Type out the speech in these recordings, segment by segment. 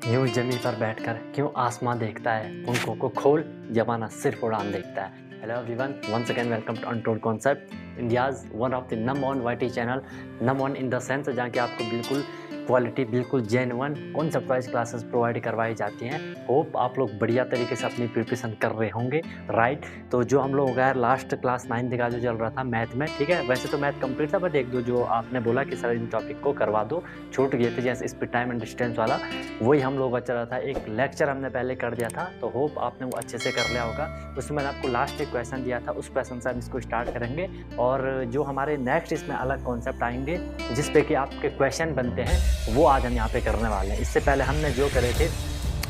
यूं जमीन पर बैठकर क्यों आसमां देखता है, पंखों को खोल जमाना सिर्फ उड़ान देखता है। Hello everyone, once again welcome to untold concept, India's one of the number one YT channel. Number one in the sense जहाँ की आपको बिल्कुल क्वालिटी, बिल्कुल genuine concept wise classes provide करवाई जाती हैं। होप आप लोग बढ़िया तरीके से अपनी प्रिपरेशन कर रहे होंगे, राइट। तो जो हम लोग यार लास्ट क्लास 9th का जो चल रहा था मैथ में, ठीक है, वैसे तो मैथ कंप्लीट था, बट एक दो जो आपने बोला कि सर इन टॉपिक को करवा दो, छूट गए थे, जैसे स्पीड टाइम एंड डिस्टेंस वाला, वही हम लोग चल रहा था। एक लेक्चर हमने पहले कर दिया था, तो होप आपने वो अच्छे से कर लिया होगा। उसमें मैंने आपको लास्ट एक क्वेश्चन दिया था, उस क्वेश्चन से हम इसको स्टार्ट करेंगे। और जो हमारे नेक्स्ट इसमें अलग कॉन्सेप्ट आएंगे जिस पे कि आपके क्वेश्चन बनते हैं, वो आज हम यहाँ पे करने वाले हैं। इससे पहले हमने जो करे थे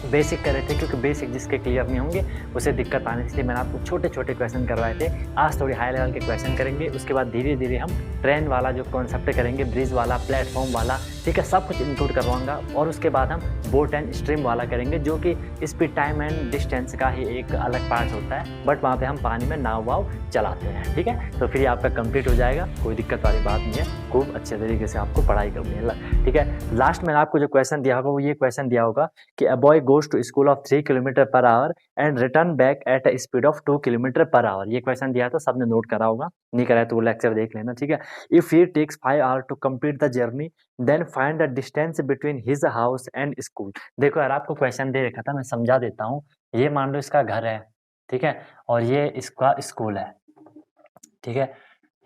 बेसिक करे थे, क्योंकि बेसिक जिसके क्लियर नहीं होंगे उसे दिक्कत आने, इसलिए मैंने आपको छोटे छोटे क्वेश्चन करवाए थे। आज थोड़ी हाई लेवल के क्वेश्चन करेंगे, उसके बाद धीरे धीरे हम ट्रेन वाला जो कॉन्सेप्ट करेंगे, ब्रिज वाला, प्लेटफॉर्म वाला, ठीक है, सब कुछ इंक्लूड करवाऊंगा। और उसके बाद हम बोट एंड स्ट्रीम वाला करेंगे, जो कि स्पीड टाइम एंड डिस्टेंस का ही एक अलग पार्ट होता है, बट वहाँ पे हम पानी में नाव वाव चलाते हैं, ठीक है। तो फिर आपका कंप्लीट हो जाएगा, कोई दिक्कत वाली बात नहीं है, खूब अच्छे तरीके से आपको पढ़ाई करनी है, ठीक है। लास्ट में आपको जो क्वेश्चन दिया होगा वो ये क्वेश्चन दिया होगा कि a boy goes to school of 3 kilometre per hour and return back at a speed of 2 kilometre per hour. ये क्वेश्चन दिया था, सबने नोट करा होगा, नहीं करा है तो वो लेक्चर देख लेना, ठीक है। If he takes 5 hour to complete the journey then find the distance between his house and school. देखो यार, आपको क्वेश्चन दे रखा था, मैं समझा देता हूँ। ये मान लो इसका घर है, ठीक है, और ये इसका स्कूल है, ठीक है।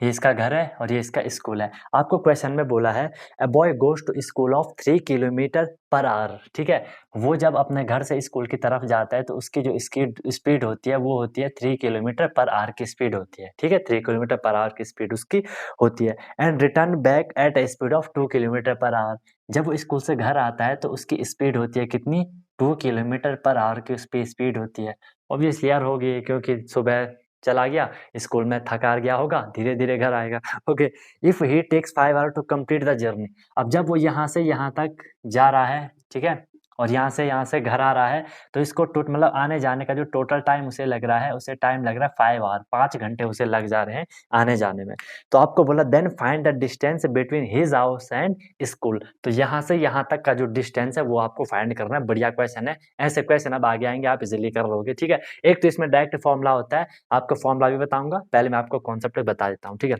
ये इसका घर है और ये इसका स्कूल है। आपको क्वेश्चन में बोला है a boy goes to school of 3 kilometre per hour, ठीक है। वो जब अपने घर से स्कूल की तरफ जाता है तो उसकी जो स्पीड होती है वो होती है 3 किलोमीटर पर आवर की स्पीड होती है, ठीक है। 3 किलोमीटर पर आवर की स्पीड उसकी होती है। And return back at a speed of 2 kilometre per our. जब वो स्कूल से घर आता है तो उसकी स्पीड होती है कितनी? 2 किलोमीटर पर आवर की उसकी स्पीड होती है। ऑब्वियसली यार होगी, क्योंकि सुबह चला गया स्कूल में, थक हार गया होगा, धीरे धीरे घर आएगा। Okay, if he takes 5 hour to complete the journey. अब जब वो यहाँ से यहाँ तक जा रहा है, ठीक है, और यहाँ से घर आ रहा है, तो इसको मतलब आने जाने का जो टोटल टाइम उसे लग रहा है, उसे टाइम लग रहा है 5 आवर, 5 घंटे उसे लग जा रहे हैं आने जाने में। तो आपको बोला then find the distance between his house and school. तो यहाँ से यहाँ तक का जो डिस्टेंस है वो आपको फाइंड करना है। बढ़िया क्वेश्चन है, ऐसे क्वेश्चन अब आगे आएंगे, आप इजिली कर लोगे, ठीक है। एक तो इसमें डायरेक्ट फॉर्मूला होता है, आपको फॉर्मूला भी बताऊंगा, पहले मैं आपको कॉन्सेप्ट बता देता हूँ, ठीक है।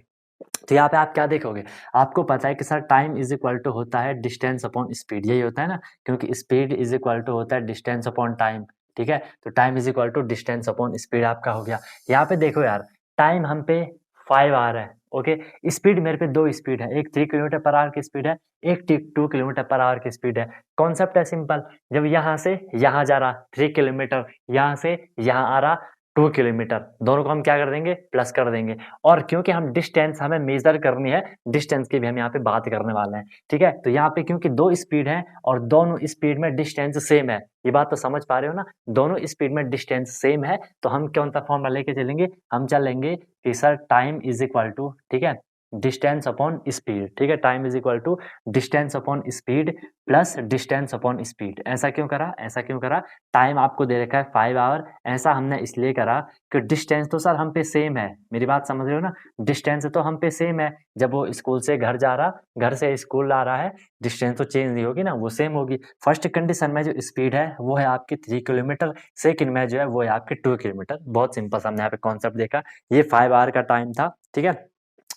तो यहाँ पे आप क्या देखोगे, आपको पता है कि sir time is equal to होता है डिस्टेंस अपॉन स्पीड, यही होता है ना, क्योंकि स्पीड इज इक्वल टू होता है डिस्टेंस अपॉन टाइम, ठीक है। तो time is equal to distance upon speed आपका हो गया। यहाँ पे देखो यार, टाइम हम पे 5 आ रहा है, ओके। स्पीड मेरे पे दो स्पीड है, एक 3 किलोमीटर पर आवर की स्पीड है, एक 2 किलोमीटर पर आवर की स्पीड है। कॉन्सेप्ट है सिंपल, जब यहाँ से यहाँ जा रहा 3 किलोमीटर, यहाँ से यहाँ आ रहा 2 किलोमीटर, दोनों को हम क्या कर देंगे? प्लस कर देंगे। और क्योंकि हम डिस्टेंस हमें मेजर करनी है, डिस्टेंस की भी हम यहाँ पे बात करने वाले हैं, ठीक है। तो यहाँ पे क्योंकि दो स्पीड है और दोनों स्पीड में डिस्टेंस सेम है, ये बात तो समझ पा रहे हो ना, दोनों स्पीड में डिस्टेंस सेम है, तो हम कौन सा फॉर्मूला लेके चलेंगे? हम चलेंगे कि sir time is equal to, ठीक है, डिस्टेंस अपॉन स्पीड, ठीक है। Time is equal to distance upon speed plus distance upon speed. ऐसा क्यों करा? ऐसा क्यों करा? टाइम आपको दे रखा है 5 आवर, ऐसा हमने इसलिए करा कि डिस्टेंस तो सर हम पे सेम है, मेरी बात समझ रहे हो ना, डिस्टेंस तो हम पे सेम है। जब वो स्कूल से घर जा रहा, घर से स्कूल आ रहा है, डिस्टेंस तो चेंज नहीं होगी ना, वो सेम होगी। फर्स्ट कंडीशन में जो स्पीड है वो है आपकी 3 किलोमीटर, सेकंड में जो है वो है आपकी 2 किलोमीटर। बहुत सिंपल सा हमने यहाँ पे कॉन्सेप्ट देखा। ये 5 आवर का टाइम था, ठीक है,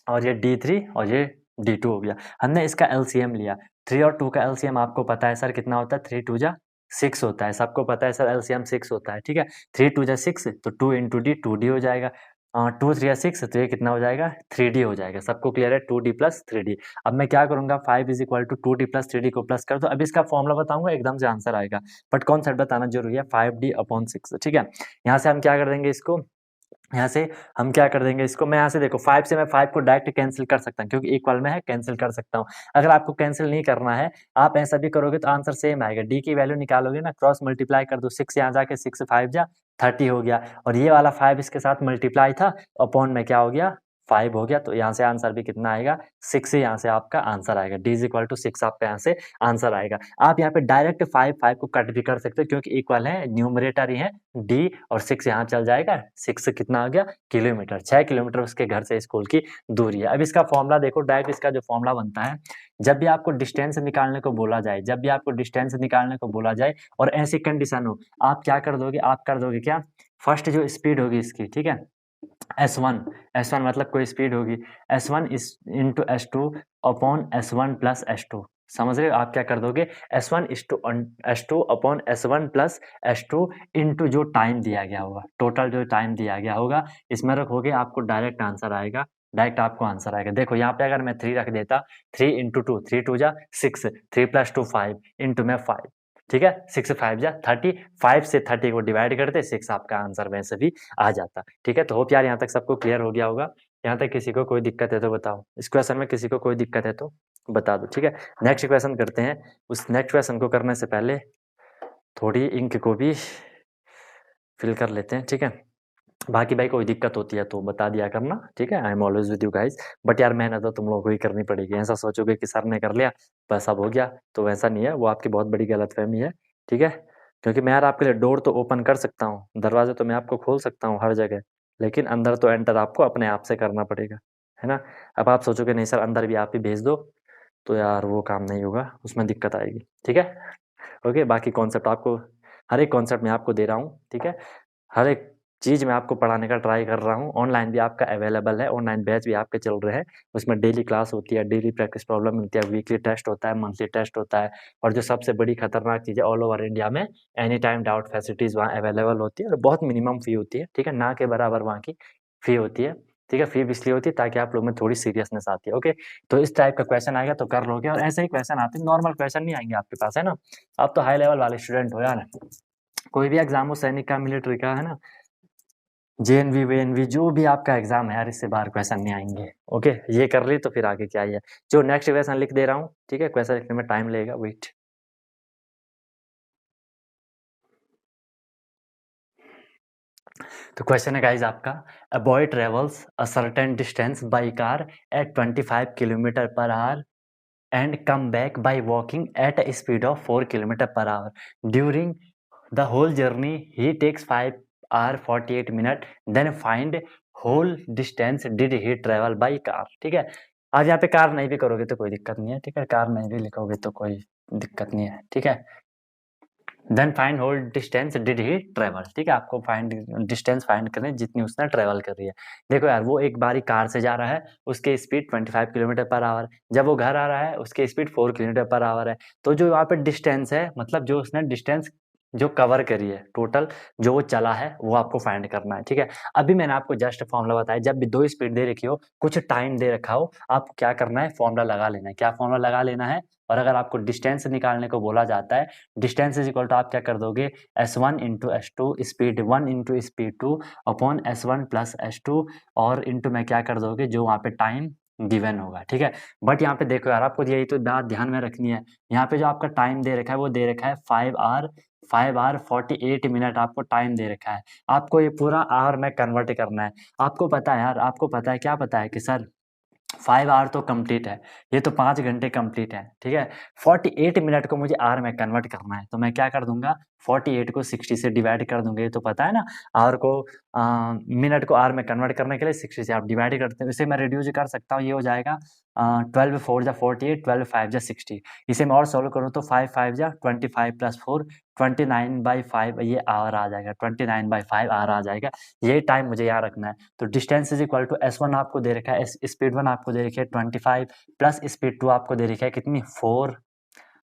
और ये D3 और ये D2 हो गया। हमने इसका LCM लिया, 3 और 2 का LCM आपको पता है सर कितना होता है? 3 2 जा 6 होता है, सबको पता है सर LCM 6 होता है, ठीक है। 3 2 जा 6, तो 2 इंटू D 2D हो जाएगा, 2 3 6, तो ये कितना हो जाएगा? 3D हो जाएगा। सबको क्लियर है? 2D plus 3D। अब मैं क्या करूंगा, 5 is equal to 2D plus 3D को प्लस कर दो। अब इसका फॉर्मूला बताऊंगा, एकदम से आंसर आएगा, बट कॉन्सेप्ट बताना जरूरी है। 5D अपॉन 6, ठीक है। यहाँ से हम क्या कर देंगे इसको, यहाँ से हम क्या कर देंगे इसको, मैं यहाँ से देखो 5 से मैं 5 को डायरेक्ट कैंसिल कर सकता हूँ, क्योंकि इक्वल में है, कैंसिल कर सकता हूँ। अगर आपको कैंसिल नहीं करना है, आप ऐसा भी करोगे तो आंसर सेम आएगा। डी की वैल्यू निकालोगे ना, क्रॉस मल्टीप्लाई कर दो, 6 यहाँ जाके 6 5 जा 30 हो गया, और ये वाला 5 इसके साथ मल्टीप्लाई था, अपॉन में क्या हो गया? 5 हो गया, तो यहाँ से आंसर भी कितना आएगा 6 ही यहाँ से आपका आंसर आएगा। d = 6 आपका यहाँ से आंसर आएगा। आप यहाँ पे डायरेक्ट 5 को कट भी कर सकते हो क्योंकि इक्वल है, न्यूमरेटर ही है d और 6 यहाँ चल जाएगा। 6 कितना आ गया किलोमीटर, 6 किलोमीटर उसके घर से स्कूल की दूरी है। अब इसका फॉर्मूला देखो, डायरेक्ट इसका जो फॉर्मूला बनता है, जब भी आपको डिस्टेंस निकालने को बोला जाए, जब भी आपको डिस्टेंस निकालने को बोला जाए और ऐसी कंडीशन हो, आप क्या कर दोगे, आप कर दोगे क्या, फर्स्ट जो स्पीड होगी इसकी, ठीक है, S1 मतलब कोई स्पीड होगी, S1 इस into S2 upon S1 plus S2, समझ रहे हो, आप क्या कर दोगे S2 upon S1 plus S2 into जो टाइम दिया गया होगा, टोटल जो टाइम दिया गया होगा इसमें रखोगे, आपको डायरेक्ट आंसर आएगा, डायरेक्ट आपको आंसर आएगा। देखो यहाँ पे अगर मैं 3 रख देता, 3 इंटू 2, 3 2 जा 6, 3 प्लस 2 5 इंटू में 5, ठीक है, 6 5 जा 30, 5 से 30 को डिवाइड करते 6 आपका आंसर वैसे भी आ जाता। ठीक है, तो होप यार यहाँ तक सबको क्लियर हो गया होगा। यहाँ तक किसी को कोई दिक्कत है तो बताओ, इस क्वेश्चन में किसी को कोई दिक्कत है तो बता दो। ठीक है, नेक्स्ट क्वेश्चन करते हैं। उस नेक्स्ट क्वेश्चन को करने से पहले थोड़ी इंक को भी फिल कर लेते हैं। ठीक है, बाकी भाई कोई दिक्कत होती है तो बता दिया करना। ठीक है, I am always with you guys. But यार मेहनत तो तुम लोगों को ही करनी पड़ेगी। ऐसा सोचोगे कि सर ने कर लिया बस अब हो गया, तो वैसा नहीं है, वो आपकी बहुत बड़ी गलतफहमी है। ठीक है, क्योंकि मैं यार आपके लिए डोर तो ओपन कर सकता हूँ, दरवाजे तो मैं आपको खोल सकता हूँ हर जगह, लेकिन अंदर तो एंटर आपको अपने आप से करना पड़ेगा, है ना। अब आप सोचोगे नहीं सर अंदर भी आप ही भेज दो, तो यार वो काम नहीं होगा, उसमें दिक्कत आएगी। ठीक है, ओके, बाकी कॉन्सेप्ट आपको, हर एक कॉन्सेप्ट मैं आपको दे रहा हूँ। ठीक है, हर एक चीज़ मैं आपको पढ़ाने का ट्राई कर रहा हूँ। ऑनलाइन भी आपका अवेलेबल है, ऑनलाइन बैच भी आपके चल रहे हैं, उसमें डेली क्लास होती है, डेली प्रैक्टिस प्रॉब्लम मिलती है, वीकली टेस्ट होता है, मंथली टेस्ट होता है, और जो सबसे बड़ी खतरनाक चीज़ है, ऑल ओवर इंडिया में एनी टाइम डाउट फैसिलिटीज़ वहाँ अवेलेबल होती है और बहुत मिनिमम फ़ी होती है। ठीक है, ना के बराबर वहाँ की फ़ी होती है। ठीक है, फ़ी इसलिए होती है ताकि आप लोग में थोड़ी सीरियसनेस आती है। ओके, तो इस टाइप का क्वेश्चन आएगा तो कर लोगे, और ऐसे ही क्वेश्चन आते हैं, नॉर्मल क्वेश्चन नहीं आएंगे आपके पास, है ना। आप तो हाई लेवल वाले स्टूडेंट हो यार, कोई भी एग्जाम हो, सैनिक का, मिलिट्री का, है ना, जेएनवी वेएनवी जो भी आपका एग्जाम है यार, इससे बाहर क्वेश्चन नहीं आएंगे। ओके, ये कर ली तो फिर आगे क्या ही है। जो नेक्स्ट क्वेश्चन लिख दे रहा हूँ, ठीक है, क्वेश्चन लिखने में टाइम लगेगा, वेट। तो क्वेश्चन है गाइज आपका, a boy travels a certain distance by car eight 25 kilometre per our and come back by walking at a speed of 4 kilometer per hour. During the whole journey, he takes 5 hour 48 minute. Then find whole distance did he travel by car. ठीक है, आज यहाँ पे car नहीं भी करोगे तो कोई दिक्कत नहीं है। ठीक है, कार नहीं भी लिखोगे तो कोई दिक्कत नहीं है। ठीक है, then find whole distance did he travel. ठीक है, आपको फाइंड डिस्टेंस फाइंड करनी है जितनी उसने ट्रेवल करी है। देखो यार, वो एक बारी कार से जा रहा है, उसकी स्पीड 25 किलोमीटर पर आवर, जब वो घर आ रहा है उसकी स्पीड 4 किलोमीटर पर आवर है। तो जो वहाँ पे डिस्टेंस है, मतलब जो उसने डिस्टेंस जो कवर करी है, टोटल जो वो चला है, वो आपको फाइंड करना है। ठीक है, अभी मैंने आपको जस्ट फॉर्मूला बताया, जब भी 2 स्पीड दे रखी हो, कुछ टाइम दे रखा हो, आपको क्या करना है, फॉर्मूला लगा लेना है। क्या फॉर्मूला लगा लेना है, और अगर आपको डिस्टेंस निकालने को बोला जाता है, डिस्टेंस इज इक्वल टू आप क्या कर दोगे, S1 into S2 speed 1 into speed 2 upon S1 plus S2, और इंटू में क्या कर दोगे, जो वहाँ पे टाइम गिवन होगा। ठीक है, बट यहाँ पे देखो यार, आपको यही तो बात ध्यान में रखनी है। यहाँ पे जो आपका टाइम दे रखा है, वो दे रखा है 5 आवर 48 मिनट आपको टाइम दे रखा है। आपको ये पूरा आवर में कन्वर्ट करना है। आपको पता है यार, आपको पता है, क्या पता है कि सर 5 आवर तो कंप्लीट है, ये तो 5 घंटे कंप्लीट है। ठीक है, 48 मिनट को मुझे आवर में कन्वर्ट करना है, तो मैं क्या कर दूंगा, 48 को 60 से डिवाइड कर दूंगा। ये तो पता है ना, आवर को मिनट को आवर में कन्वर्ट करने के लिए 60 से आप डिवाइड करते हैं। इसे मैं रिड्यूस कर सकता हूँ, ये हो जाएगा 12 4 जा 48, 12 5 जा 60। इसे मैं और सोल्व करूँ तो 5 5 जा 25 प्लस 4 29/5, ये आवर आ जाएगा, 29/5 आवर आ जाएगा। ये टाइम मुझे यहाँ रखना है। तो distance is equal to S1 आपको दे रखा है, स्पीड 1 आपको दे रखी है 25 प्लस स्पीड 2 आपको दे रखी है कितनी, 4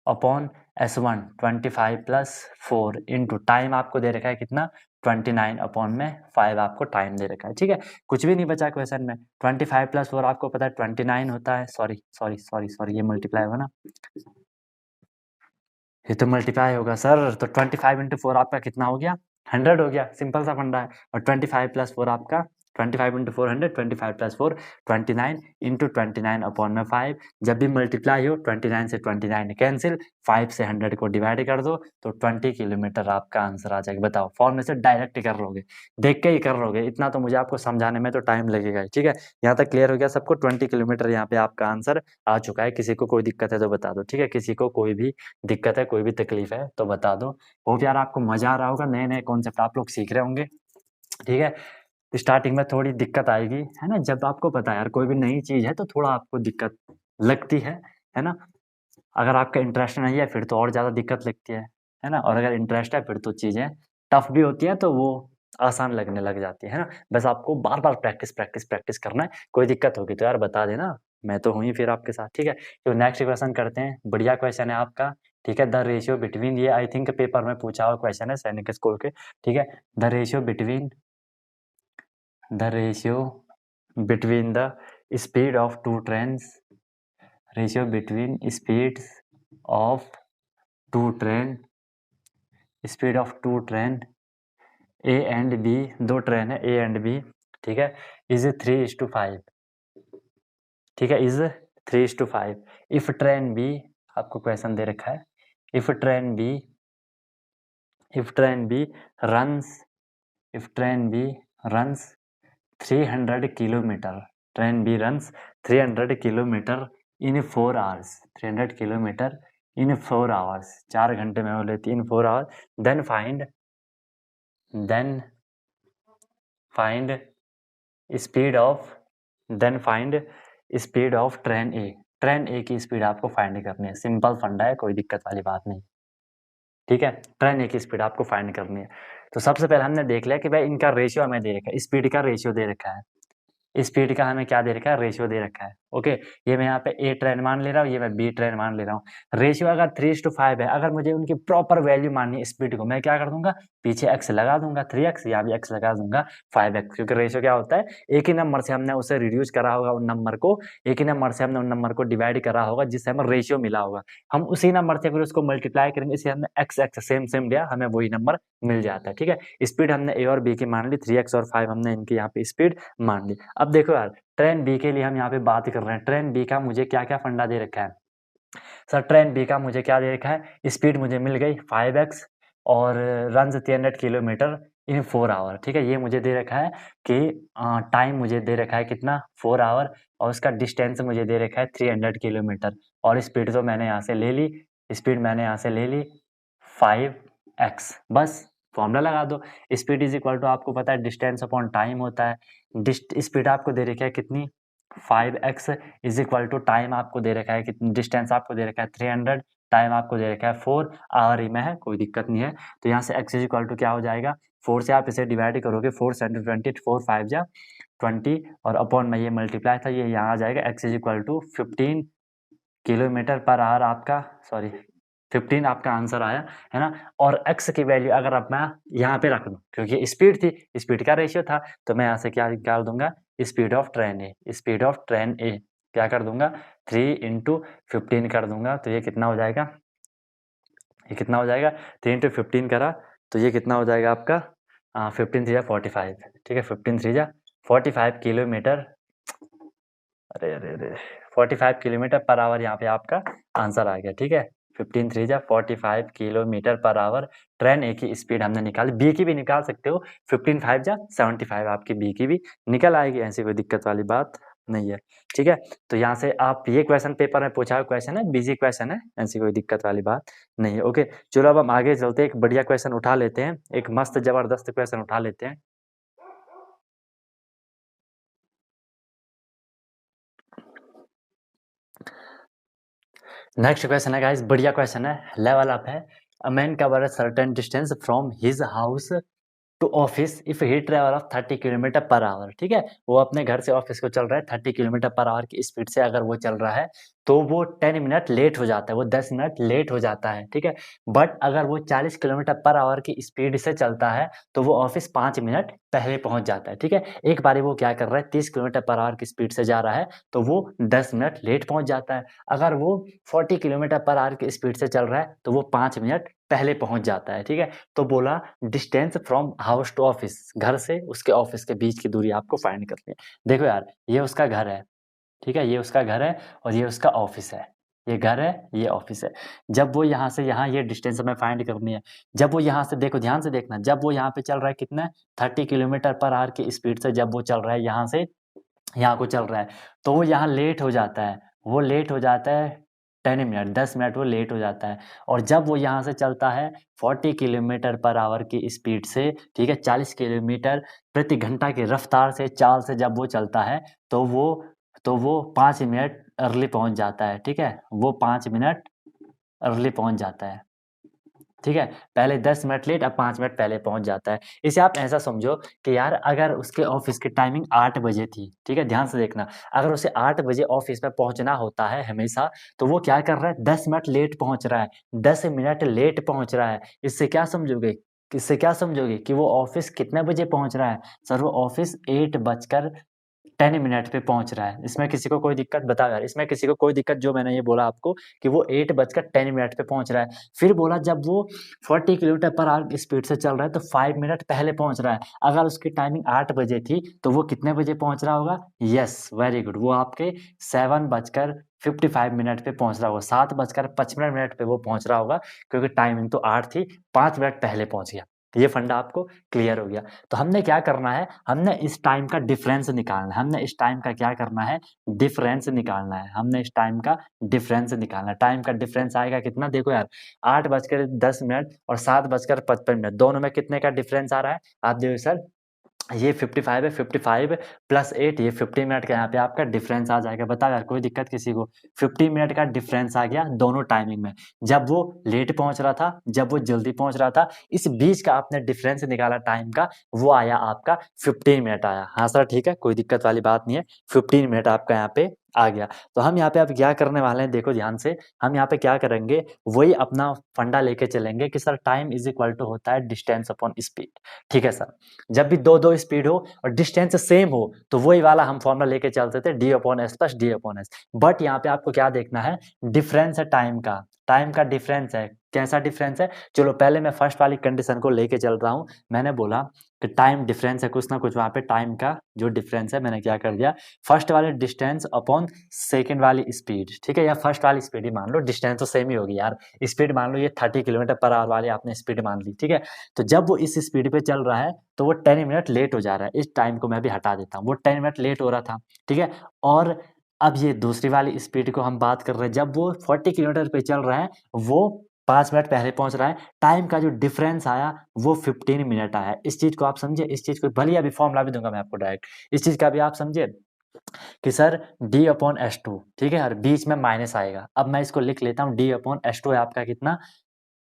upon S1 25 plus 4 into time आपको दे रखा है कितना, 29 अपॉन में 5 आपको टाइम दे रखा है। ठीक है, कुछ भी नहीं बचा क्वेश्चन में। 25 प्लस 4 आपको पता है 29 होता है, सॉरी ये मल्टीप्लाई होगा ना, ये तो मल्टीप्लाई होगा सर। तो 25 इंटू 4 आपका कितना हो गया, 100 हो गया, सिंपल सा फंडा है। और 25 प्लस 4 आपका 25 इंटू 400, 25 प्लस 4 29 इंटू 29 अपॉन में 5। जब भी मल्टीप्लाई हो 29 से 29 कैंसिल, 5 से 100 को डिवाइड कर दो तो 20 किलोमीटर आपका आंसर आ जाएगा। बताओ, फॉर्मूले से डायरेक्ट ही कर लोगे, देख के ही कर लोगे, इतना तो मुझे आपको समझाने में तो टाइम लगेगा। ठीक है, यहाँ तक क्लियर हो गया सबको? 20 किलोमीटर यहाँ पे आपका आंसर आ चुका है। किसी को कोई दिक्कत है तो बता दो। ठीक है, किसी को कोई भी दिक्कत है, कोई भी तकलीफ है तो बता दो। बहुत यार आपको मजा आ रहा होगा, नए नए कॉन्सेप्ट आप लोग सीख रहे होंगे। ठीक है, स्टार्टिंग में थोड़ी दिक्कत आएगी, है ना, जब आपको पता है यार कोई भी नई चीज है तो थोड़ा आपको दिक्कत लगती है ना। अगर आपका इंटरेस्ट नहीं है फिर तो और ज्यादा दिक्कत लगती है ना, और अगर इंटरेस्ट है फिर तो चीजें टफ भी होती हैं तो वो आसान लगने लग जाती है ना। बस आपको बार बार प्रैक्टिस प्रैक्टिस प्रैक्टिस करना है। कोई दिक्कत होगी तो यार बता देना, मैं तो हूँ ही फिर आपके साथ। ठीक है, तो नेक्स्ट क्वेश्चन करते हैं। बढ़िया क्वेश्चन है आपका। ठीक है, द रेशियो बिटवीन, ये आई थिंक पेपर में पूछा हुआ क्वेश्चन है सैनिक स्कूल के। ठीक है, the ratio between the speed of two trains, ratio between speeds of two train A and B, दो ट्रेन है A and B। ठीक है, is 3:5। ठीक है, is 3:5। if train B, आपको क्वेश्चन दे रखा है, if train B runs 300 kilometre, train B runs 300 kilometre in 4 hours, 300 kilometre in 4 hours, 4 घंटे में हो लेती in 4 hours. Then find speed of train A. Train A की स्पीड आपको फाइंड करनी है। सिंपल फंडा है, कोई दिक्कत वाली बात नहीं। ठीक है, ट्रेन ए की स्पीड आपको फाइंड करनी है। तो सबसे पहले हमने देख लिया कि भाई इनका रेशियो हमें दे रखा है, स्पीड का रेशियो दे रखा है, स्पीड का हमें क्या दे रखा है, रेशियो दे रखा है। ओके, ये मैं यहाँ पे ए ट्रेन मान ले रहा हूँ, ये मैं बी ट्रेन मान ले रहा हूँ। रेशियो अगर 3:5 है, अगर मुझे उनकी प्रॉपर वैल्यू माननी है स्पीड को, मैं क्या कर दूंगा, पीछे एक्स लगा दूंगा, 3x, या भी एक्स लगा दूंगा 5x, क्योंकि रेशियो क्या होता है, एक ही नंबर से हमने उसे रिड्यूस करा होगा उन नंबर को, एक ही नंबर से हमने उन नंबर को डिवाइड करा होगा जिससे हमें रेशियो मिला होगा, हम उसी नंबर से फिर उसको मल्टीप्लाई करेंगे, इसे हमने एक्स एक्स सेम सेम लिया, हमें वही नंबर मिल जाता है। ठीक है, स्पीड हमने ए और बी की मान ली, 3x और 5 हमने इनकी यहाँ पे स्पीड मान ली। अब देखो यार, ट्रेन बी के लिए हम यहाँ पे बात कर रहे हैं, ट्रेन बी का मुझे क्या क्या फंडा दे रखा है सर, ट्रेन बी का मुझे क्या दे रखा है, स्पीड मुझे मिल गई 5x और रन 300 किलोमीटर इन 4 आवर। ठीक है, ये मुझे दे रखा है कि टाइम मुझे दे रखा है कितना, 4 आवर, और उसका डिस्टेंस मुझे दे रखा है 300 किलोमीटर, और स्पीड तो मैंने यहाँ से ले ली, स्पीड मैंने यहाँ से ले ली 5x। बस फॉर्मूला लगा दो, स्पीड इज इक्वल टू, आपको पता है डिस्टेंस अपॉन टाइम होता है। स्पीड आपको दे रखी है कितनी, 5x is equal to time आपको दे रखा है कितनी, डिस्टेंस आपको दे रखा है 300, टाइम आपको दे रखा है 4 आवर ही में है, कोई दिक्कत नहीं है। तो यहाँ से x इज इक्वल टू क्या हो जाएगा, 4 से आप इसे डिवाइड करोगे, 4 से 20, 4 5 जा 20, और अपॉन में ये मल्टीप्लाई था, ये यहाँ आ जाएगा, x is equal to 15 kilometre per hour आपका, सॉरी 15 आपका आंसर आया, है ना। और x की वैल्यू अगर अब मैं यहाँ पे रख दूँ, क्योंकि स्पीड थी, स्पीड का रेशियो था, तो मैं यहाँ से क्या निकाल दूंगा, स्पीड ऑफ ट्रेन ए, क्या कर दूंगा, 3 इंटू 15 कर दूंगा, तो ये कितना हो जाएगा, 3 इंटू 15 करा तो ये कितना हो जाएगा आपका, 15 3 45। ठीक है, 15 3 45 किलोमीटर, अरे अरे अरे 45 किलोमीटर पर आवर यहाँ पे आपका आंसर आ गया। ठीक है, 15 3 45 kilometre per our train A की स्पीड हमने निकाली, बी की भी निकाल सकते हो, 15 5 75 आपकी बी की भी निकल आएगी, ऐसी कोई दिक्कत वाली बात नहीं है। ठीक है, तो यहाँ से आप, ये क्वेश्चन पेपर में पूछा हुआ क्वेश्चन है, बिजी क्वेश्चन है, ऐसी कोई दिक्कत वाली बात नहीं है। ओके, चलो अब हम आगे चलते हैं, एक बढ़िया क्वेश्चन उठा लेते हैं, एक मस्त जबरदस्त क्वेश्चन उठा लेते हैं। नेक्स्ट क्वेश्चन है गाइस, बढ़िया क्वेश्चन है, लेवल अप है। A man cover a certain distance from his house to office if he travel of 30 kilometre per hour. ठीक है, वो अपने घर से ऑफिस को चल रहा है 30 किलोमीटर पर आवर की स्पीड से, अगर वो चल रहा है तो वो 10 मिनट लेट हो जाता है, वो 10 मिनट लेट हो जाता है। ठीक है, बट अगर वो 40 किलोमीटर पर आवर की स्पीड से चलता है तो वो ऑफिस 5 मिनट पहले पहुंच जाता है। ठीक है, एक बारी वो क्या कर रहा है, 30 किलोमीटर पर आवर की स्पीड से जा रहा है तो वो 10 मिनट लेट पहुंच जाता है। अगर वो 40 किलोमीटर पर आवर की स्पीड से चल रहा है तो वो 5 मिनट पहले पहुंच जाता है, ठीक है। तो बोला distance from house to office, घर से उसके ऑफिस के बीच की दूरी आपको फाइंड करनी है। देखो यार, ये उसका घर है, ठीक है, ये उसका घर है और ये उसका ऑफिस है। ये घर है, ये ऑफिस है। जब वो यहाँ से यहाँ ये डिस्टेंस हमें फाइंड करनी है। जब वो यहाँ से, देखो ध्यान से देखना, जब वो यहाँ पे चल रहा है कितना, 30 किलोमीटर पर आवर की स्पीड से जब वो चल रहा है यहाँ से यहाँ को चल रहा है, तो वो यहाँ लेट हो जाता है। वो लेट हो जाता है 10 मिनट, 10 मिनट वो लेट हो जाता है। और जब वो यहाँ से चलता है 40 किलोमीटर पर आवर की स्पीड से, ठीक है, 40 किलोमीटर प्रति घंटा की रफ्तार से, चाल से जब वो चलता है, तो वो 5 मिनट अर्ली पहुँच जाता है, ठीक है। वो 5 मिनट अर्ली पहुँच जाता है, ठीक है। पहले 10 मिनट लेट, अब 5 मिनट पहले पहुंच जाता है। इसे आप ऐसा समझो कि यार अगर उसके ऑफिस की टाइमिंग 8 बजे थी, ठीक है, ध्यान से देखना, अगर उसे 8 बजे ऑफिस में पहुंचना होता है हमेशा, तो वो क्या कर रहा है, 10 मिनट लेट पहुंच रहा है, 10 मिनट लेट पहुंच रहा है। इससे क्या समझोगे, इससे क्या समझोगे कि वो ऑफिस कितने बजे पहुंच रहा है? सर वो ऑफिस 8:10 पे पहुंच रहा है। इसमें किसी को कोई दिक्कत? बताओ यार, इसमें किसी को कोई दिक्कत? जो मैंने ये बोला आपको कि वो 8:10 पे पहुंच रहा है। फिर बोला जब वो 40 किलोमीटर पर आवर की स्पीड से चल रहा है तो 5 मिनट पहले पहुंच रहा है। अगर उसकी टाइमिंग 8 बजे थी तो वो कितने बजे पहुंच रहा होगा? यस, वेरी गुड, वो आपके 7:55 पे पहुंच रहा होगा, 7:55 पे वो पहुंच रहा होगा, क्योंकि टाइमिंग तो 8 थी, 5 मिनट पहले पहुंच गया। ये फंडा आपको क्लियर हो गया। तो हमने क्या करना है, हमने इस टाइम का डिफरेंस निकालना है। हमने इस टाइम का क्या करना है, डिफरेंस निकालना है। हमने इस टाइम का डिफरेंस निकालना है। टाइम का डिफरेंस आएगा कितना? देखो यार, 8:10 और 7:55, दोनों में कितने का डिफरेंस आ रहा है? आप देखो सर, ये 55 है, 55 प्लस 8, ये 50 मिनट का यहाँ पे आपका डिफरेंस आ जाएगा। बताओ यार, कोई दिक्कत किसी को? 50 मिनट का डिफरेंस आ गया दोनों टाइमिंग में, जब वो लेट पहुंच रहा था, जब वो जल्दी पहुंच रहा था। इस बीच का आपने डिफरेंस निकाला टाइम का, वो आया आपका 15 मिनट आया। हाँ सर ठीक है, कोई दिक्कत वाली बात नहीं है, 15 मिनट आपका यहाँ पे आ गया। तो हम यहाँ पे अब क्या करने वाले हैं, देखो ध्यान से, हम यहाँ पे क्या करेंगे, वही अपना फंडा लेके चलेंगे कि sir time is equal to होता है डिस्टेंस अपॉन स्पीड, ठीक है सर। जब भी दो दो स्पीड हो और डिस्टेंस सेम हो तो वही वाला हम फॉर्मूला लेके चलते थे, D upon S plus D upon S. But यहाँ पे आपको क्या देखना है, डिफरेंस है टाइम का, टाइम का डिफरेंस है। कैसा डिफरेंस है? चलो पहले मैं फर्स्ट वाली कंडीशन को लेके चल रहा हूँ। मैंने बोला कि टाइम डिफरेंस है कुछ ना कुछ, वहां पे टाइम का जो डिफरेंस है मैंने क्या कर दिया, फर्स्ट वाले डिस्टेंस अपॉन सेकेंड वाली स्पीड, ठीक है, या फर्स्ट वाली स्पीड ही मान लो, डिस्टेंस तो सेम ही होगी यार। स्पीड मान लो ये 30 किलोमीटर पर आवर वाली आपने स्पीड मान ली, ठीक है। तो जब वो इस स्पीड पे चल रहा है तो वो 10 मिनट लेट हो जा रहा है। इस टाइम को मैं भी हटा देता हूँ, वो 10 मिनट लेट हो रहा था, ठीक है। और अब ये दूसरी वाली स्पीड को हम बात कर रहे हैं, जब वो 40 किलोमीटर पे चल रहा है, वो 5 मिनट पहले पहुंच रहा है। टाइम का जो डिफरेंस आया वो 15 मिनट आया। इस चीज को आप समझे, इस चीज को भले अभी फॉर्मूला भी दूंगा मैं आपको डायरेक्ट, इस चीज का भी आप समझे कि sir D upon S two, ठीक है, और बीच में माइनस आएगा। अब मैं इसको लिख लेता हूँ, डी अपॉन एस टू है आपका कितना,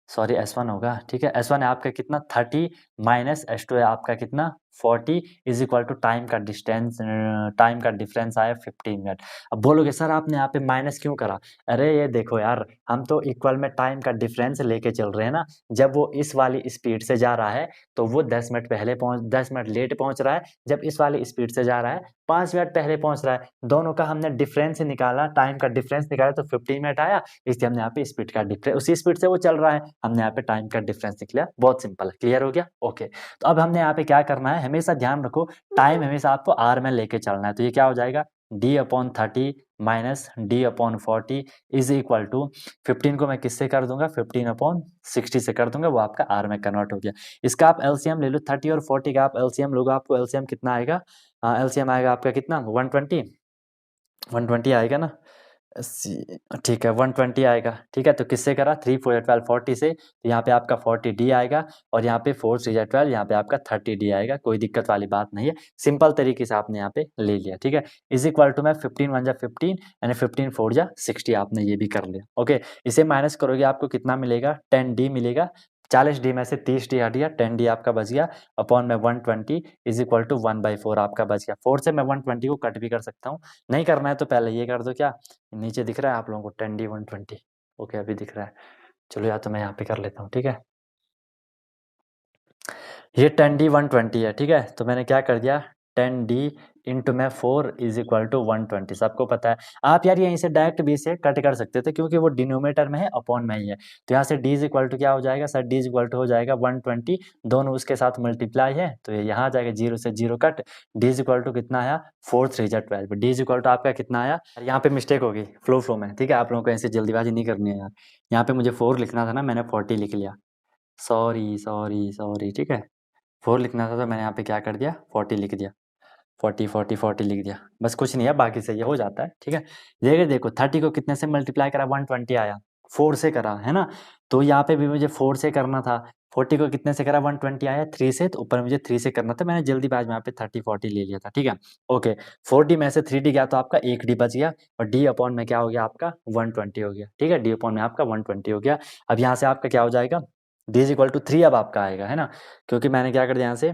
सॉरी S1 होगा, ठीक है, S1 है आपका कितना 30 माइनस S2 है आपका कितना 40 इज इक्वल टू टाइम का डिस्टेंस, टाइम का डिफरेंस आया 15 मिनट। अब बोलोगे सर आपने यहाँ पे माइनस क्यों करा? अरे ये देखो यार, हम तो इक्वल में टाइम का डिफरेंस लेके चल रहे हैं ना। जब वो इस वाली स्पीड से जा रहा है तो वो 10 मिनट पहले 10 मिनट लेट पहुंच रहा है। जब इस वाली स्पीड से जा रहा है 5 मिनट पहले पहुंच रहा है। दोनों का हमने डिफरेंस निकाला, टाइम का डिफरेंस निकाला तो 15 मिनट आया, इसलिए हमने यहाँ पे स्पीड का डिफरेंस, उसी स्पीड से वो चल रहा है, हमने यहाँ पे टाइम का डिफरेंस निकला। बहुत सिंपल है, क्लियर हो गया? ओके। तो अब हमने यहाँ पे क्या करना है, हमेशा ध्यान रखो टाइम हमेशा आपको आर में लेके चलना है। तो ये क्या हो जाएगा, D upon 30 minus D upon 40 is equal to 15 को मैं किससे कर दूंगा, 15 अपॉन 60 से कर दूंगा, वो आपका आर में कन्वर्ट हो गया। इसका आप एलसीएम ले लो, 30 और 40 का आप एलसीएम लोगे, आपको एलसीएम कितना आएगा, एलसीएम आएगा आपका कितना 120 आएगा ना, ठीक है 120 आएगा, ठीक है। तो किससे करा, 3 4 12 40 से, तो यहाँ पे आपका 40 डी आएगा और यहाँ पे 4 3 12, यहाँ पे आपका 30 डी आएगा। कोई दिक्कत वाली बात नहीं है, सिंपल तरीके से आपने यहाँ पे ले लिया, ठीक है। इज इक्वल टू मैं 15 1 जा 15 यानी 15 4 जा 60, आपने ये भी कर लिया। ओके, इसे माइनस करोगे आपको कितना मिलेगा, 10 डी मिलेगा। 40 डी में से 30 डी हट गया, 10 डी आपका बच गया, अपॉन में 120 इज इक्वल टू 1/4 आपका बच गया। 4 से मैं 120 को कट भी कर सकता हूँ, नहीं करना है तो पहले ये कर दो, क्या नीचे दिख रहा है आप लोगों को 10D 120? ओके अभी दिख रहा है, चलो या तो मैं यहाँ पे कर लेता हूँ, ठीक है। ये 10D 120 है, ठीक है। तो मैंने क्या कर दिया, 10D इंटू में 4 इज इक्वल टू 120, सबको पता है। आप यार यहीं से डायरेक्ट बी से कट कर सकते थे क्योंकि वो डिनोमिनेटर में है, अपॉन में ही है। तो यहाँ से डी इज इक्वल टू क्या हो जाएगा sir, D is equal to हो जाएगा 120, दोनों उसके साथ मल्टीप्लाई है तो ये यहाँ आ जाएगा, 0 से 0 cut, D is equal to कितना आया 4 3 जा 12, डी इज इक्वल टू आपका कितना आया। यहाँ पे मिस्टेक होगी फ्लो में, ठीक है, आप लोगों को ऐसे जल्दीबाजी नहीं करनी है यार। यहाँ पे मुझे 4 लिखना था ना, मैंने 40 लिख लिया, सॉरी सॉरी सॉरी, ठीक है, 4 लिखना था तो मैंने यहाँ पे क्या कर दिया 40 लिख दिया, 40 लिख दिया, बस कुछ नहीं है, बाकी से ये हो जाता है, ठीक है। ये देखो 30 को कितने से मल्टीप्लाई करा, 120 आया, 4 से करा है ना, तो यहाँ पे भी मुझे 4 से करना था, 40 को कितने से करा 120 आया 3 से, तो ऊपर मुझे 3 से करना था, मैंने जल्दीबाज में यहाँ पे 30 40 ले लिया था, ठीक है। ओके, 4D में से 3D गया तो आपका 1D बच गया, और D अपॉन में क्या हो गया आपका 120 हो गया, ठीक है, D अपॉन में आपका 120 हो गया। अब यहाँ से आपका क्या हो जाएगा, D इज इक्वल टू 3 अब आपका आएगा, है ना, क्योंकि मैंने क्या कर दिया यहाँ से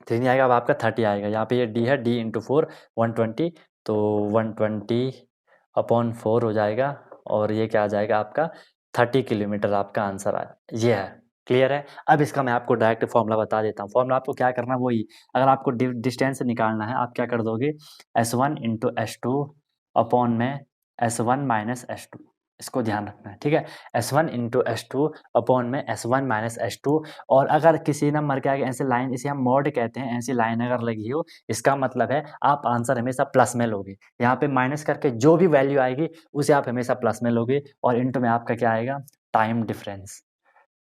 3 नहीं आएगा, अब आपका 30 आएगा, यहाँ पे ये D है, D इंटू 4 120, तो 120 अपॉन 4 हो जाएगा, और ये क्या आ जाएगा आपका 30 किलोमीटर आपका आंसर आया, ये है, क्लियर है। अब इसका मैं आपको डायरेक्ट फॉर्मूला बता देता हूँ, फॉर्मूला आपको क्या करना है वही, अगर आपको डिस्टेंस निकालना है आप क्या कर दोगे, S1 इंटू S2 अपॉन में S1 माइनस S2, इसको ध्यान रखना है, ठीक है, S1 इंटू S2 अपॉन में S1 माइनस S2, और अगर किसी नंबर के आगे ऐसे लाइन, इसे हम मॉड कहते हैं, ऐसी लाइन अगर लगी हो, इसका मतलब है आप आंसर हमेशा प्लस में लोगे, यहाँ पे माइनस करके जो भी वैल्यू आएगी उसे आप हमेशा प्लस में लोगे, और इंटू में आपका क्या आएगा टाइम डिफरेंस,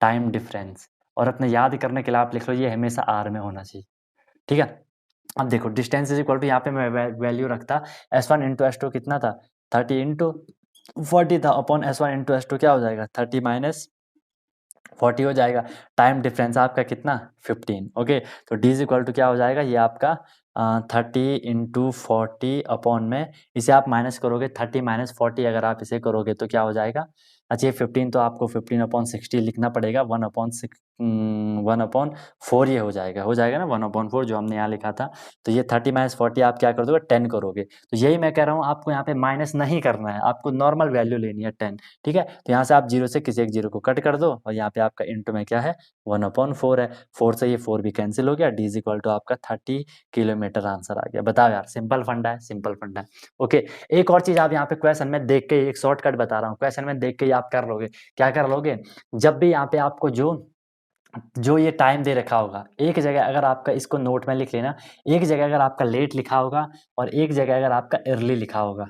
टाइम डिफरेंस, और अपने याद करने के लिए आप लिख लो ये हमेशा आर में होना चाहिए, ठीक है। अब देखो डिस्टेंस इज इक्वल टू, यहाँ पे मैं वैल्यू रखता S1 इंटू S2 कितना था 30 इंटू 40 था, अपॉन S1 इंटू S2 क्या हो जाएगा 30 माइनस 40 हो जाएगा, टाइम डिफरेंस आपका कितना 15, ओके, तो डी इज इक्वल टू क्या हो जाएगा ये आपका 30 इंटू 40 अपॉन में, इसे आप माइनस करोगे 30 माइनस 40, अगर आप इसे करोगे तो क्या हो जाएगा, अच्छा ये 15 तो आपको 15 अपॉन 60 लिखना पड़ेगा, 1/4 ये हो जाएगा ना 1/4 जो हमने यहाँ लिखा था, तो ये 30 माइनस 40 आप क्या कर दोगे 10 करोगे, तो यही मैं कह रहा हूँ आपको यहाँ पे माइनस नहीं करना है, आपको नॉर्मल वैल्यू लेनी है 10, ठीक है। तो यहाँ से आप 0 से किसी एक 0 को कट कर दो, और यहाँ पे आपका इंटू में क्या है 1/4 है, 4 से ये 4 भी कैंसिल हो गया, डी इज इक्वल टू आपका 30 किलोमीटर आंसर आ गया। बताओ यार, सिंपल फंडा है, सिंपल फंडा है। ओके, एक और चीज आप यहाँ पे क्वेश्चन में देख के, एक शॉर्टकट बता रहा हूँ, क्वेश्चन में देख के ही आप कर लोगे, क्या कर लोगे, जब भी यहाँ पे आपको जो जो ये टाइम दे रखा होगा, एक जगह अगर आपका, इसको नोट में लिख लेना, एक जगह अगर आपका लेट लिखा होगा और एक जगह अगर आपका अर्ली लिखा होगा,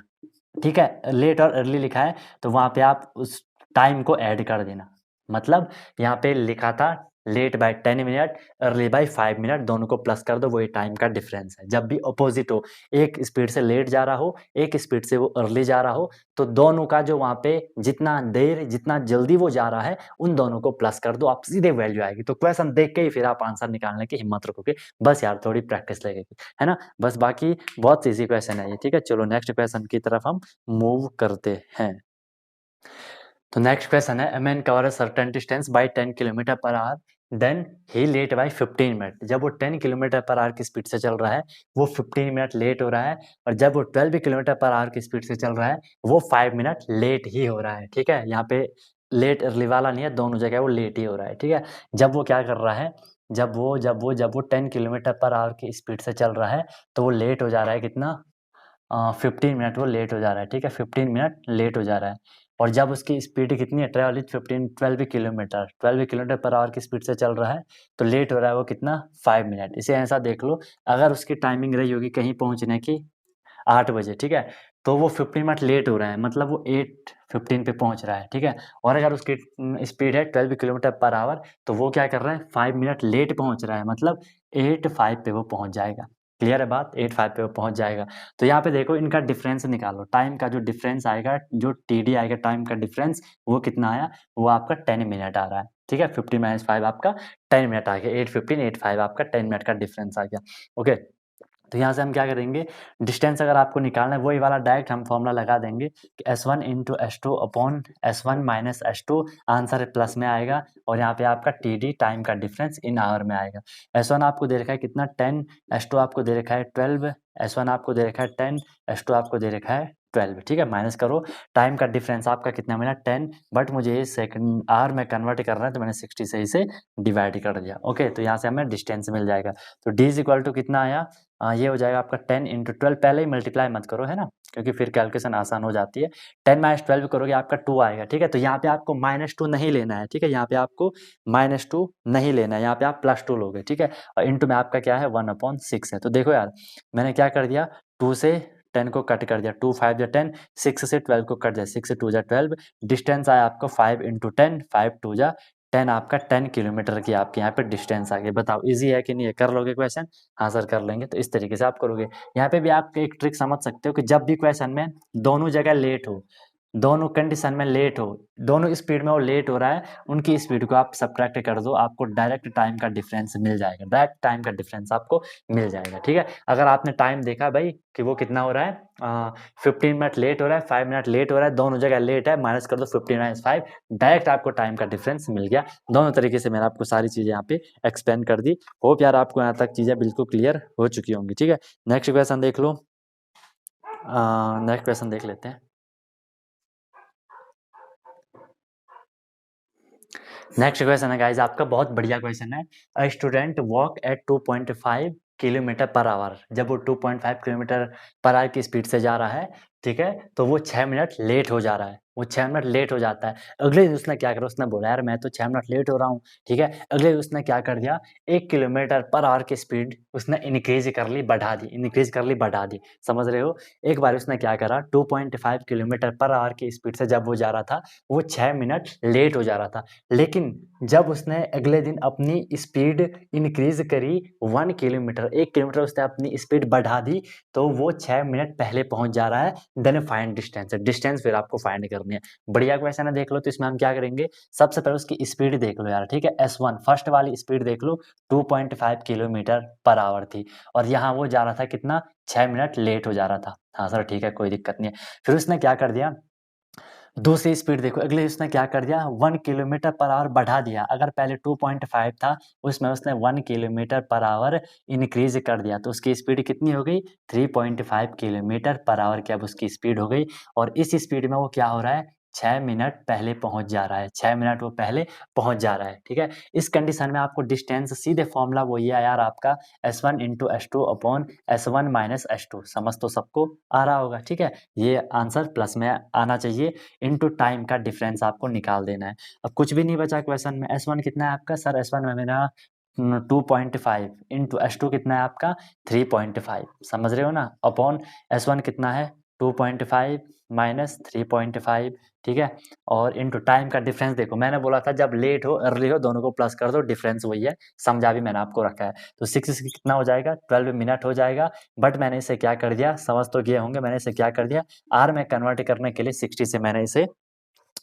ठीक है, लेट और अर्ली लिखा है तो वहाँ पे आप उस टाइम को ऐड कर देना, मतलब यहाँ पे लिखा था late by 10 minute, early by 5 minute, दोनों को प्लस कर दो, वही टाइम का डिफरेंस है। जब भी अपोजिट हो, एक स्पीड से लेट जा रहा हो, एक स्पीड से वो अर्ली जा रहा हो, तो दोनों का जो वहाँ पे जितना देर, जितना जल्दी वो जा रहा है, उन दोनों को प्लस कर दो, आप सीधे वैल्यू आएगी। तो क्वेश्चन देख के ही फिर आप आंसर निकालने की हिम्मत रखोगे, बस यार थोड़ी प्रैक्टिस लगेगी, है ना, बस, बाकी बहुत ईजी क्वेश्चन है ये, ठीक है। चलो नेक्स्ट क्वेश्चन की तरफ हम मूव करते हैं। तो नेक्स्ट क्वेश्चन है, a man cover a certain distance by 10 kilometre per hour, then he late by 15 minute. जब वो 10 किलोमीटर पर आवर की स्पीड से चल रहा है वो 15 मिनट लेट हो रहा है, और जब वो 12 किलोमीटर पर आवर की स्पीड से चल रहा है वो 5 मिनट लेट ही हो रहा है, ठीक है। यहाँ पे लेट अर्ली वाला नहीं है, दोनों जगह वो लेट ही हो रहा है, ठीक है। जब वो क्या कर रहा है, जब वो 10 किलोमीटर पर आवर की स्पीड से चल रहा है तो वो लेट हो जा रहा है कितना, 15 मिनट वो लेट हो जा रहा है, ठीक है, 15 मिनट लेट हो जा रहा है। और जब उसकी स्पीड कितनी है, travel is 12 kilometre, 12 kilometre per our की स्पीड से चल रहा है तो लेट हो रहा है वो कितना 5 मिनट। इसे ऐसा देख लो, अगर उसकी टाइमिंग रही होगी कहीं पहुंचने की 8 बजे, ठीक है, तो वो 15 मिनट लेट हो रहा है, मतलब वो 8:15 पे पहुंच रहा है, ठीक है। और अगर उसकी स्पीड है 12 किलोमीटर पर आवर तो वो क्या कर रहा है 5 मिनट लेट पहुंच रहा है, मतलब 8:05 पे वो पहुंच जाएगा। क्लियर है बात, 8:05 पे वो पहुंच जाएगा। तो यहाँ पे देखो इनका डिफरेंस निकालो, टाइम का जो डिफरेंस आएगा, जो टीडी आएगा टाइम का डिफरेंस, वो कितना आया, वो आपका 10 मिनट आ रहा है, ठीक है। 15 माइनस 5 आपका 10 मिनट आ गया, 8:15 8:05 आपका 10 मिनट का डिफरेंस आ गया। ओके, तो यहाँ से हम क्या करेंगे, डिस्टेंस अगर आपको निकालना है वही वाला डायरेक्ट हम फॉर्मूला लगा देंगे कि S1 into S2 upon S1 minus S2, answer plus में आएगा, और यहाँ पे आपका TD टाइम का डिफरेंस इन आवर में आएगा। S1 आपको दे रखा है कितना 10, S2 आपको दे रखा है 12, S1 आपको दे रखा है 10, S2 आपको दे रखा है 12, ठीक है। माइनस करो, टाइम का डिफरेंस आपका कितना मिला 10, बट मुझे ये सेकंड आवर में कन्वर्ट करना है तो मैंने 60 से इसे डिवाइड कर दिया। ओके, तो यहाँ से हमें डिस्टेंस मिल जाएगा। तो d इज इक्वल टू कितना आया, ये हो जाएगा आपका 10 × 12, पहले ही मल्टीप्लाई मत करो, है ना, क्योंकि फिर कैलकुलेशन आसान हो जाती है। 10 - 12 करोगे आपका 2 आएगा, ठीक है। तो यहाँ पे आपको -2 नहीं लेना है, ठीक है। यहाँ पे आपको -2 नहीं लेना है, यहाँ पे आप +2 लोगे, ठीक है। और इंटू में आपका क्या है 1/6 है। तो देखो यार, मैंने क्या कर दिया, 2 से 10 को कट कर दिया, 2 5 जा 10, 6 से 12 को कट दिया, 6 2 जा 12, डिस्टेंस आया आपका 5 × 10, 5 2 जा 10, आपका 10 किलोमीटर की आपके यहाँ पे डिस्टेंस आ गई। बताओ इजी है कि नहीं है, कर लोगे क्वेश्चन? हाँ सर कर लेंगे। तो इस तरीके से आप करोगे। यहाँ पे भी आप एक ट्रिक समझ सकते हो कि जब भी क्वेश्चन में दोनों जगह लेट हो, दोनों कंडीशन में लेट हो, दोनों स्पीड में वो लेट हो रहा है, उनकी स्पीड को आप सब्ट्रैक्ट कर दो, आपको डायरेक्ट टाइम का डिफरेंस मिल जाएगा, डायरेक्ट टाइम का डिफरेंस आपको मिल जाएगा, ठीक है। अगर आपने टाइम देखा भाई कि वो कितना हो रहा है, 15 मिनट लेट हो रहा है, 5 मिनट लेट हो रहा है, दोनों जगह लेट है, माइनस कर दो 15 - 5, डायरेक्ट आपको टाइम का डिफरेंस मिल गया। दोनों तरीके से मैंने आपको सारी चीज़ें यहाँ पे एक्सप्लेन कर दी। होप यार आपको यहाँ तक चीज़ें बिल्कुल क्लियर हो चुकी होंगी, ठीक है। नेक्स्ट क्वेश्चन देख लो, नेक्स्ट क्वेश्चन देख लेते हैं। नेक्स्ट क्वेश्चन है गाइज आपका, बहुत बढ़िया क्वेश्चन है। A student walk at 2.5 kilometre per our. जब वो 2.5 किलोमीटर पर आवर की स्पीड से जा रहा है, ठीक है, तो वो 6 मिनट लेट हो जा रहा है, वो 6 मिनट लेट हो जाता है। अगले दिन उसने क्या करा, उसने बोला यार मैं तो 6 मिनट लेट हो रहा हूँ, ठीक है। अगले दिन उसने क्या कर दिया, 1 किलोमीटर पर आवर की स्पीड उसने इंक्रीज कर ली, बढ़ा दी, इंक्रीज कर ली, बढ़ा दी, समझ रहे हो। एक बार उसने क्या करा, 2.5 किलोमीटर पर आवर की स्पीड से जब वो जा रहा था, वो 6 मिनट लेट हो जा रहा था। लेकिन जब उसने अगले दिन अपनी स्पीड इंक्रीज करी 1 किलोमीटर, 1 किलोमीटर उसने अपनी स्पीड बढ़ा दी, तो वो 6 मिनट पहले पहुंच जा रहा है। देन फाइंड डिस्टेंस, डिस्टेंस फिर आपको फाइंड करनी है। बढ़िया क्वेश्चन है, देख लो। तो इसमें हम क्या करेंगे, सबसे पहले उसकी स्पीड देख लो यार, ठीक है। S1 फर्स्ट वाली स्पीड देख लो, 2.5 किलोमीटर पर आवर थी, और यहाँ वो जा रहा था कितना, 6 मिनट लेट हो जा रहा था। हाँ सर ठीक है, कोई दिक्कत नहीं है। फिर उसने क्या कर दिया, दूसरी स्पीड देखो, अगले उसने क्या कर दिया, 1 किलोमीटर पर आवर बढ़ा दिया। अगर पहले 2.5 था, उसमें उसने 1 किलोमीटर पर आवर इंक्रीज कर दिया, तो उसकी स्पीड कितनी हो गई, 3.5 किलोमीटर पर आवर की अब उसकी स्पीड हो गई। और इस स्पीड में वो क्या हो रहा है, 6 मिनट पहले पहुंच जा रहा है, 6 मिनट वो पहले पहुंच जा रहा है, ठीक है। इस कंडीशन में आपको डिस्टेंस सीधे फॉर्मूला वही है यार आपका, S1 × S2 upon S1 - S2। समझ तो सबको आ रहा होगा, ठीक है। ये आंसर प्लस में आना चाहिए, इनटू टाइम का डिफरेंस आपको निकाल देना है। अब कुछ भी नहीं बचा क्वेश्चन में। S1 कितना है आपका, सर S1 में मेरा 2.5 इंटू S2 कितना है आपका 3.5, समझ रहे हो ना, अपॉन S1 कितना है 2.5 माइनस 3.5, ठीक है। और इंटू टाइम का डिफरेंस देखो, मैंने बोला था जब लेट हो अर्ली हो दोनों को प्लस कर दो, डिफरेंस वही है, समझा भी मैंने आपको रखा है। तो 6 से कितना हो जाएगा, 12 मिनट हो जाएगा। बट मैंने इसे क्या कर दिया, समझ तो किए होंगे, मैंने इसे क्या कर दिया, आर में कन्वर्ट करने के लिए 60 से मैंने इसे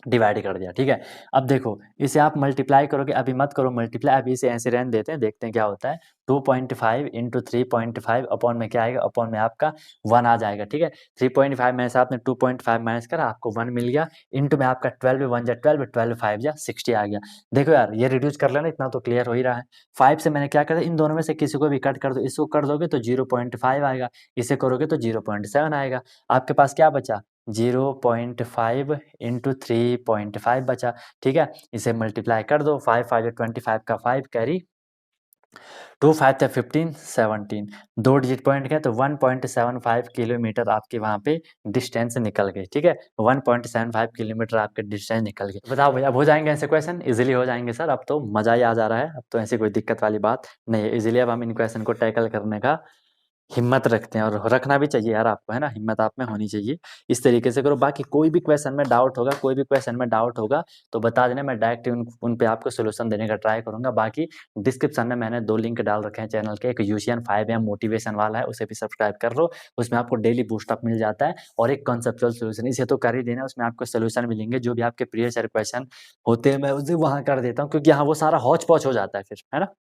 डिवाइड कर दिया, ठीक है। अब देखो इसे आप मल्टीप्लाई करोगे, अभी मत करो मल्टीप्लाई, अभी इसे ऐसे रहने देते हैं, देखते हैं क्या होता है। 2.5 इंटू 3.5 अपॉन में क्या आएगा, अपॉन में आपका 1 आ जाएगा, ठीक है। 3.5 में से आपने 2.5 माइनस करा, आपको 1 मिल गया। इंटू में आपका 12 1 जा 12, 12 5 जा 60 आ गया। देखो यार ये रिड्यूस कर लेना, इतना तो क्लियर हो ही रहा है। 5 से मैंने क्या कर दिया, इन दोनों में से किसी को भी कट कर दो, इसको कर दोगे तो 0.5 आएगा, इसे करोगे तो 0.7 आएगा। आपके पास क्या बचा, 0.5 इंटू 3.5 बचा, ठीक है। इसे मल्टीप्लाई कर दो, 5 5 25 का 5 कैरी, 2 5 थे 15 17, 2 डिजिट पॉइंट गए तो 1.75 किलोमीटर आपके वहाँ पे डिस्टेंस निकल गई, ठीक है। 1.75 किलोमीटर आपके डिस्टेंस निकल गए। बताओ भैया, अब हो जाएंगे ऐसे क्वेश्चन, इजीली हो जाएंगे सर, अब तो मज़ा ही आ जा रहा है, अब तो ऐसी कोई दिक्कत वाली बात नहीं है। इजीली अब हम इन क्वेश्चन को टैकल करने का हिम्मत रखते हैं, और रखना भी चाहिए यार आपको, है ना, हिम्मत आप में होनी चाहिए। इस तरीके से करो। बाकी कोई भी क्वेश्चन में डाउट होगा, कोई भी क्वेश्चन में डाउट होगा तो बता देना, मैं डायरेक्ट उन पे आपको सोल्यूशन देने का ट्राई करूंगा। बाकी डिस्क्रिप्शन में मैंने 2 लिंक डाल रखे हैं चैनल के, एक यूशियन 5M मोटिवेशन वाला है, उसे भी सब्सक्राइब कर लो, उसमें आपको डेली बूस्टअप मिल जाता है, और एक कॉन्सेप्चुअल सोल्यूशन, इसे तो कर ही देना, उसमें आपको सोल्यूशन मिलेंगे, जो भी आपके प्रीवियस ईयर क्वेश्चन होते हैं मैं उसे वहाँ कर देता हूँ, क्योंकि यहाँ वो सारा हौच पौच हो जाता है फिर, है ना।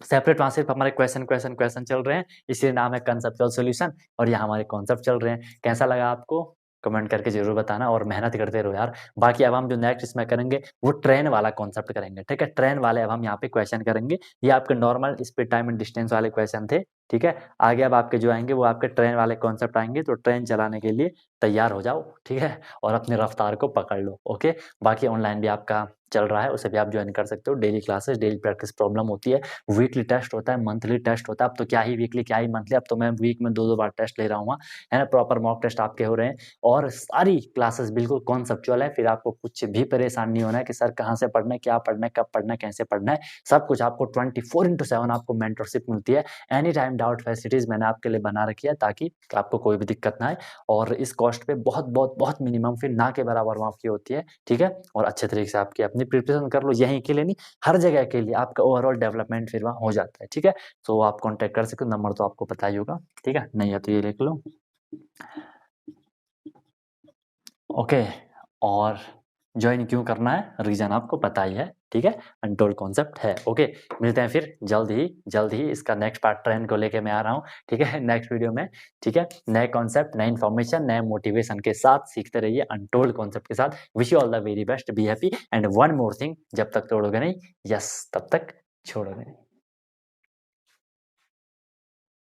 सेपरेट वहाँ सिर्फ हमारे क्वेश्चन चल रहे हैं, इसलिए नाम है कंसेप्चुअल सॉल्यूशन, और यहाँ हमारे कॉन्सेप्ट चल रहे हैं। कैसा लगा आपको कमेंट करके जरूर बताना, और मेहनत करते रहो यार। बाकी अब हम जो नेक्स्ट इसमें करेंगे वो ट्रेन वाला कॉन्सेप्ट करेंगे, ठीक है। ट्रेन वाले अब हम यहाँ पे क्वेश्चन करेंगे, ये आपके normal speed time and distance वाले क्वेश्चन थे, ठीक है। आगे अब आपके जो आएँगे वो आपके ट्रेन वाले कॉन्सेप्ट आएँगे, तो ट्रेन चलाने के लिए तैयार हो जाओ, ठीक है? और अपनी रफ्तार को पकड़ लो, ओके? बाकी ऑनलाइन भी आपका चल रहा है, उसे भी आप जॉइन कर सकते हो। Daily classes, daily practice problem होती है, वीकली टेस्ट होता है, मंथली टेस्ट होता है। अब तो क्या ही वीकली, क्या ही मंथली, अब तो मैं वीक में 2-2 बार टेस्ट ले रहा हूँ, है ना? प्रॉपर मॉक टेस्ट आपके हो रहे हैं और सारी क्लासेस बिल्कुल कॉन्सेप्चुअल है, फिर आपको कुछ भी परेशान नहीं होना है कि सर कहाँ से पढ़ना है, क्या पढ़ना है, कब पढ़ना है, कैसे पढ़ना है। सब कुछ आपको 24/7 आपको मेंटरशिप मिलती है। एनी टाइम डाउट फैसिलिटीज़ मैंने आपके लिए बना रखी है ताकि आपको कोई भी दिक्कत ना आए और इस कॉस्ट पे बहुत मिनिमम, फिर ना के बराबर वहाँ की होती है, ठीक है? और अच्छे तरीके से आपकी अपनी प्रिपरेशन कर लो, यहीं के लिए नहीं, हर जगह के लिए आपका ओवरऑल डेवलपमेंट फिर वहाँ हो जाता है, ठीक है? तो आप कॉन्टैक्ट कर सकते हो, नंबर तो आपको पता ही होगा, ठीक है? नहीं है तो ये लिख लो। ओके, और जॉइन क्यों करना है, रीज़न आपको पता ही है, ठीक है? अनटोल्ड कॉन्सेप्ट है, ओके? मिलते हैं फिर जल्द ही इसका नेक्स्ट पार्ट ट्रेन को लेके मैं आ रहा हूँ, ठीक है? नेक्स्ट वीडियो में, ठीक है? नए कॉन्सेप्ट, नए इन्फॉर्मेशन, नए मोटिवेशन के साथ सीखते रहिए अनटोल्ड कॉन्सेप्ट के साथ। Wish you all the very best, be happy and one more thing, जब तक तोड़ोगे नहीं, यस, तब तक छोड़ोगे नहीं।